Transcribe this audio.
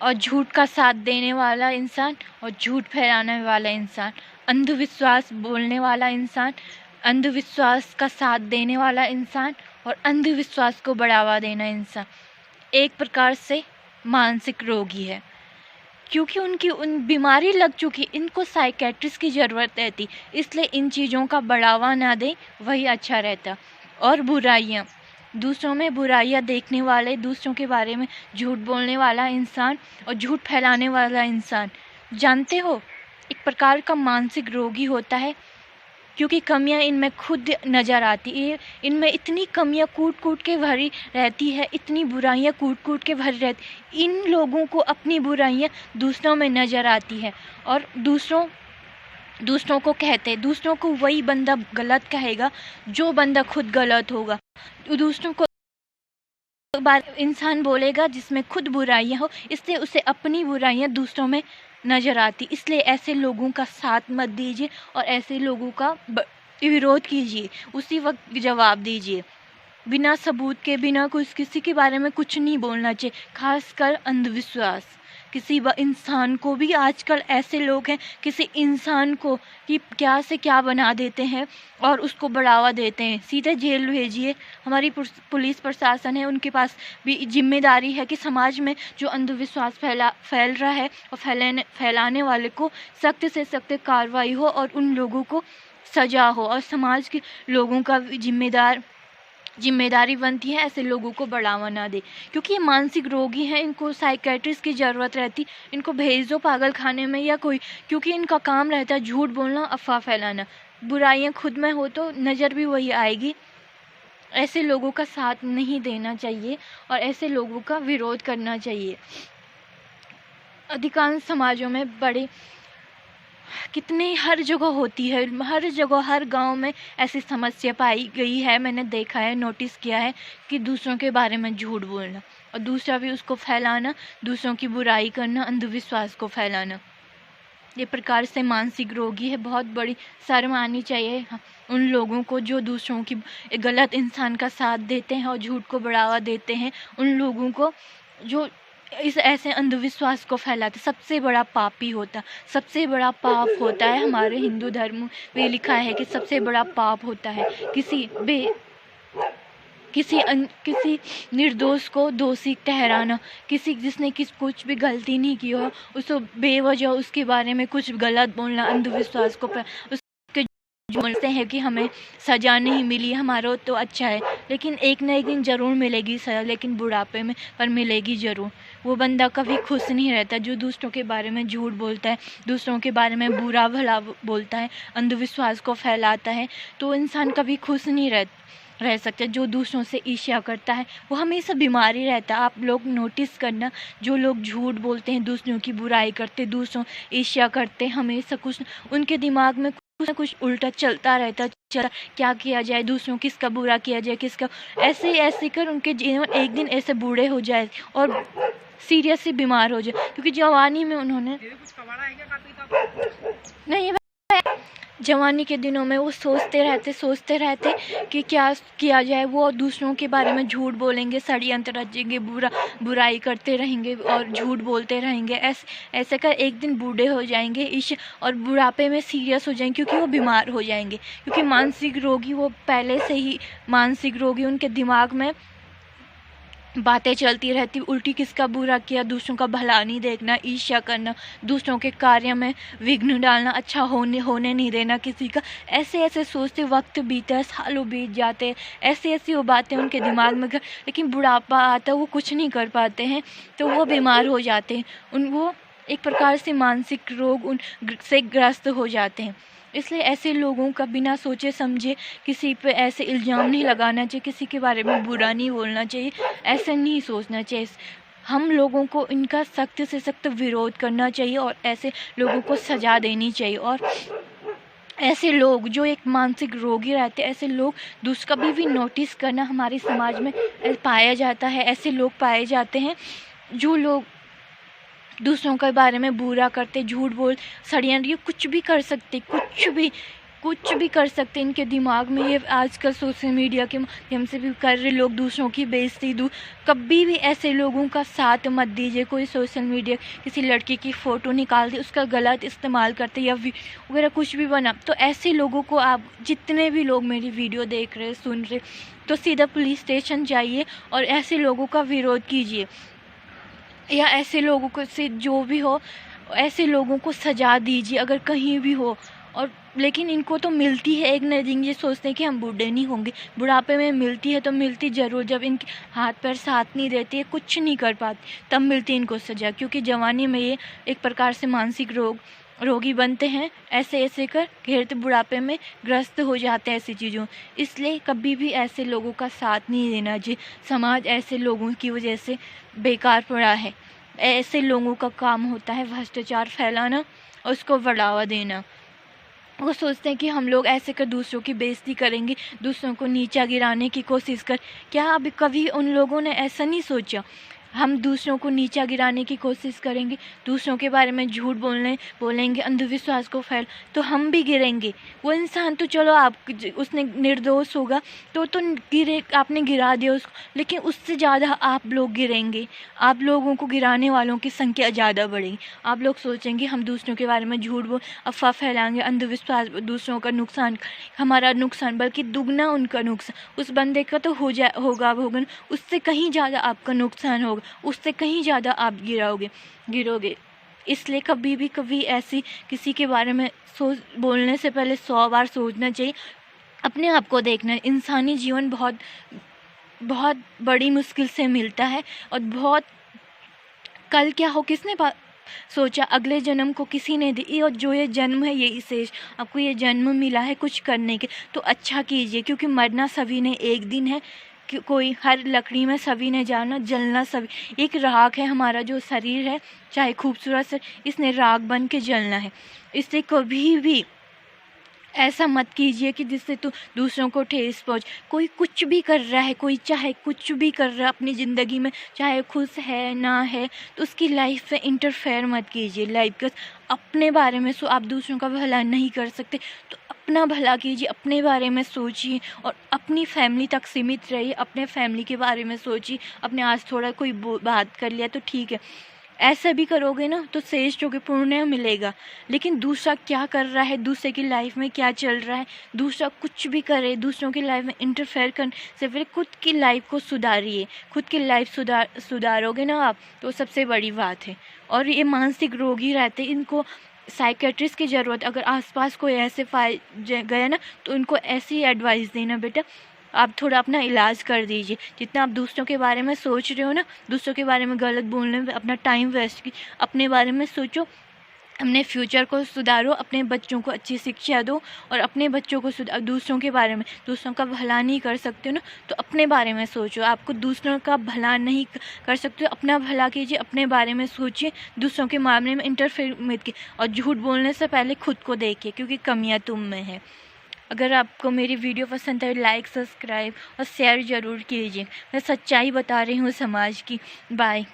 और झूठ का साथ देने वाला इंसान और झूठ फैलाने वाला इंसान, अंधविश्वास बोलने वाला इंसान, अंधविश्वास का साथ देने वाला इंसान और अंधविश्वास को बढ़ावा देना इंसान एक प्रकार से मानसिक रोगी है, क्योंकि उनकी उन बीमारी लग चुकी, इनको साइकेट्रिस्ट की ज़रूरत रहती, इसलिए इन चीज़ों का बढ़ावा ना दें, वही अच्छा रहता। और बुराइयाँ, दूसरों में बुराइयाँ देखने वाले, दूसरों के बारे में झूठ बोलने वाला इंसान और झूठ फैलाने वाला इंसान, जानते हो, एक प्रकार का मानसिक रोगी होता है, क्योंकि कमियां इनमें खुद नज़र आती है। इनमें इतनी कमियां कूट कूट के भरी रहती है, इतनी बुराइयां कूट कूट के भरी रहती, इन लोगों को अपनी बुराइयां दूसरों में नज़र आती है और दूसरों को कहते, दूसरों को वही बंदा गलत कहेगा जो बंदा खुद गलत होगा, दूसरों को बार इंसान बोलेगा जिसमें खुद बुराइयां हो, इसलिए उसे अपनी बुराइयां दूसरों में नज़र आती। इसलिए ऐसे लोगों का साथ मत दीजिए और ऐसे लोगों का विरोध कीजिए, उसी वक्त जवाब दीजिए। बिना सबूत के, बिना कुछ किसी के बारे में कुछ नहीं बोलना चाहिए, खासकर अंधविश्वास। किसी इंसान को भी, आजकल ऐसे लोग हैं किसी इंसान को कि क्या से क्या बना देते हैं और उसको बढ़ावा देते हैं, सीधे जेल भेजिए। हमारी पुलिस प्रशासन है, उनके पास भी जिम्मेदारी है कि समाज में जो अंधविश्वास फैल रहा है और फैलाने वाले को सख्त से सख्त कार्रवाई हो और उन लोगों को सजा हो, और समाज के लोगों का जिम्मेदारी बनती है ऐसे लोगों को बढ़ावा ना दे, क्योंकि ये मानसिक रोगी हैं, इनको साइकेट्रिस्ट की ज़रूरत रहती, इनको भेज दो पागल खाने में या कोई, क्योंकि इनका काम रहता है झूठ बोलना, अफवाह फैलाना। बुराइयां खुद में हो तो नज़र भी वही आएगी। ऐसे लोगों का साथ नहीं देना चाहिए और ऐसे लोगों का विरोध करना चाहिए। अधिकांश समाजों में बड़े कितने हर जगह होती है, हर जगह, हर गांव में ऐसी समस्या पाई गई है। मैंने देखा है, नोटिस किया है कि दूसरों के बारे में झूठ बोलना और दूसरा भी उसको फैलाना, दूसरों की बुराई करना, अंधविश्वास को फैलाना, ये प्रकार से मानसिक रोगी है। बहुत बड़ी शर्म आनी चाहिए उन लोगों को जो दूसरों की गलत इंसान का साथ देते हैं और झूठ को बढ़ावा देते हैं, उन लोगों को जो इस ऐसे अंधविश्वास को फैलाते। सबसे बड़ा पापी होता, सबसे बड़ा पाप होता है, हमारे हिंदू धर्म में लिखा है कि सबसे बड़ा पाप होता है किसी निर्दोष को दोषी ठहराना, जिसने कुछ भी गलती नहीं की हो उसको बेवजह उसके बारे में कुछ गलत बोलना, अंधविश्वास को उसके बोलते हैं कि हमें सज़ा नहीं मिली, हमारा तो अच्छा है, लेकिन एक न एक दिन ज़रूर मिलेगी सज़ा, लेकिन बुढ़ापे में पर मिलेगी ज़रूर। वो बंदा कभी खुश नहीं रहता जो दूसरों के बारे में झूठ बोलता है, दूसरों के बारे में बुरा भला बोलता है, अंधविश्वास को फैलाता है, तो इंसान कभी खुश नहीं रह सकता। जो दूसरों से ईर्ष्या करता है वो हमेशा बीमारी रहता है। आप लोग नोटिस करना, जो लोग झूठ बोलते हैं, दूसरों की बुराई करते, दूसरों ईर्ष्या करते, हमेशा कुछ उनके दिमाग में कुछ न कुछ उल्टा चलता रहता, क्या किया जाए, दूसरों किसका बुरा किया जाए, किसका, ऐसे ऐसे कर उनके जीवन एक दिन ऐसे बूढ़े हो जाए और सीरियसली बीमार हो जाए, क्योंकि जवानी में उन्होंने नहीं, जवानी के दिनों में वो सोचते रहते कि क्या किया जाए। वो दूसरों के बारे में झूठ बोलेंगे, षड्यंत्र रचेंगे, बुराई करते रहेंगे और झूठ बोलते रहेंगे। ऐसे कर एक दिन बूढ़े हो जाएंगे और बुढ़ापे में सीरियस हो जाएंगे, क्योंकि वो बीमार हो जाएंगे। क्योंकि मानसिक रोगी, वो पहले से ही मानसिक रोगी, उनके दिमाग में बातें चलती रहती, उल्टी किसका बुरा किया, दूसरों का भला नहीं देखना, ईर्ष्या करना, दूसरों के कार्य में विघ्न डालना, अच्छा होने नहीं देना किसी का। ऐसे सोचते वक्त बीता है, सालों बीत जाते हैं, ऐसी वो बातें उनके दिमाग में लेकिन बुढ़ापा आता है, वो कुछ नहीं कर पाते हैं, तो वो बीमार हो जाते हैं, वो एक प्रकार से मानसिक रोग से ग्रस्त हो जाते हैं। इसलिए ऐसे लोगों का बिना सोचे समझे किसी पे ऐसे इल्ज़ाम नहीं लगाना चाहिए, किसी के बारे में बुरा नहीं बोलना चाहिए, ऐसे नहीं सोचना चाहिए। हम लोगों को इनका सख्त से सख्त विरोध करना चाहिए और ऐसे लोगों को सज़ा देनी चाहिए। और ऐसे लोग जो एक मानसिक रोगी रहते, ऐसे लोग कभी भी नोटिस करना, हमारे समाज में पाया जाता है, ऐसे लोग पाए जाते हैं जो लोग दूसरों के बारे में बुरा करते, झूठ बोल, षड्यंत्र, कुछ भी कर सकते, कुछ भी कर सकते हैं। इनके दिमाग में ये आजकल सोशल मीडिया के माध्यम से भी कर रहे लोग दूसरों की बेइज्जती दूर। कभी भी ऐसे लोगों का साथ मत दीजिए। कोई सोशल मीडिया किसी लड़की की फ़ोटो निकाल दे, उसका गलत इस्तेमाल करते या वगैरह कुछ भी बना, तो ऐसे लोगों को आप, जितने भी लोग मेरी वीडियो देख रहे सुन रहे, तो सीधा पुलिस स्टेशन जाइए और ऐसे लोगों का विरोध कीजिए, या ऐसे लोगों को से जो भी हो ऐसे लोगों को सजा दीजिए अगर कहीं भी हो। और लेकिन इनको तो मिलती है एक न दिन, ये सोचते हैं कि हम बूढ़े नहीं होंगे, बुढ़ापे में मिलती है तो मिलती ज़रूर, जब इनके हाथ पैर साथ नहीं देते, कुछ नहीं कर पाते, तब मिलती है इनको सज़ा। क्योंकि जवानी में ये एक प्रकार से मानसिक रोगी बनते हैं, ऐसे ऐसे कर घेरते बुढ़ापे में ग्रस्त हो जाते हैं ऐसी चीज़ों। इसलिए कभी भी ऐसे लोगों का साथ नहीं देना चाहिए। समाज ऐसे लोगों की वजह से बेकार पड़ा है। ऐसे लोगों का काम होता है भ्रष्टाचार फैलाना और उसको बढ़ावा देना। वो सोचते हैं कि हम लोग ऐसे कर दूसरों की बेइज्जती करेंगे, दूसरों को नीचा गिराने की कोशिश कर। क्या अभी कभी उन लोगों ने ऐसा नहीं सोचा? हम दूसरों को नीचा गिराने की कोशिश करेंगे, दूसरों के बारे में झूठ बोलेंगे, अंधविश्वास को फैल, तो हम भी गिरेंगे। वो इंसान तो चलो उसने निर्दोष होगा तो आपने गिरा दिया उसको, लेकिन उससे ज़्यादा आप लोग गिरेंगे। आप लोगों को गिराने वालों की संख्या ज़्यादा बढ़ेगी। आप लोग सोचेंगे हम दूसरों के बारे में झूठ अफवाह फैलाएंगे, अंधविश्वास, दूसरों का नुकसान, हमारा नुकसान, बल्कि दुगना उनका नुकसान। उस बंदे का तो होगा, उससे कहीं ज़्यादा आपका नुकसान होगा, उससे कहीं ज़्यादा आप गिरोगे। इसलिए कभी ऐसी किसी के बारे में बोलने से पहले 100 बार सोचना चाहिए। अपने आप को देखना। इंसानी जीवन बहुत बहुत बड़ी मुश्किल से मिलता है, और बहुत कल क्या हो किसने सोचा, अगले जन्म को किसी ने दी, और जो ये जन्म है यही शेष, आपको ये जन्म मिला है कुछ करने के, तो अच्छा कीजिए। क्योंकि मरना सभी ने एक दिन है, कोई हर लकड़ी में सभी ने जाना, जलना सभी, एक राख है हमारा जो शरीर है, चाहे खूबसूरत से, इसने राख बन के जलना है। इससे कभी भी ऐसा मत कीजिए कि जिससे तो दूसरों को ठेस पहुँच। कोई कुछ भी कर रहा है, कोई चाहे कुछ भी कर रहा है अपनी ज़िंदगी में, चाहे खुश है ना है, तो उसकी लाइफ में इंटरफेयर मत कीजिए। लाइफ का अपने बारे में आप दूसरों का भला नहीं कर सकते तो अपना भला कीजिए, अपने बारे में सोचिए और अपनी फैमिली तक सीमित रहिए। अपने फैमिली के बारे में सोचिए। अपने आज थोड़ा कोई बात कर लिया तो ठीक है, ऐसा भी करोगे ना तो शेष जो कि पुण्य मिलेगा। लेकिन दूसरा क्या कर रहा है, दूसरे की लाइफ में क्या चल रहा है, दूसरा कुछ भी करे, दूसरों की लाइफ में इंटरफेयर करने से पहले खुद की लाइफ को सुधारिए। खुद की लाइफ सुधारोगे ना आप, तो सबसे बड़ी बात है। और ये मानसिक रोगी रहते, इनको साइकेट्रिस्ट की ज़रूरत। अगर आसपास कोई ऐसे गया ना तो उनको ऐसी एडवाइस देना, बेटा आप थोड़ा अपना इलाज कर दीजिए। जितना आप दूसरों के बारे में सोच रहे हो ना, दूसरों के बारे में गलत बोलने में अपना टाइम वेस्ट की, अपने बारे में सोचो, अपने फ्यूचर को सुधारो, अपने बच्चों को अच्छी शिक्षा दो और अपने बच्चों को दूसरों के बारे में, दूसरों का भला नहीं कर सकते हो ना तो अपने बारे में सोचो। आपको दूसरों का भला नहीं कर सकते हो, अपना भला कीजिए, अपने बारे में सोचिए, दूसरों के मामले में इंटरफेयर मत कीजिए। और झूठ बोलने से पहले खुद को देखिए, क्योंकि कमियां तुम में है। अगर आपको मेरी वीडियो पसंद है लाइक, सब्सक्राइब और शेयर ज़रूर कीजिए। मैं सच्चाई बता रही हूँ समाज की। बाय।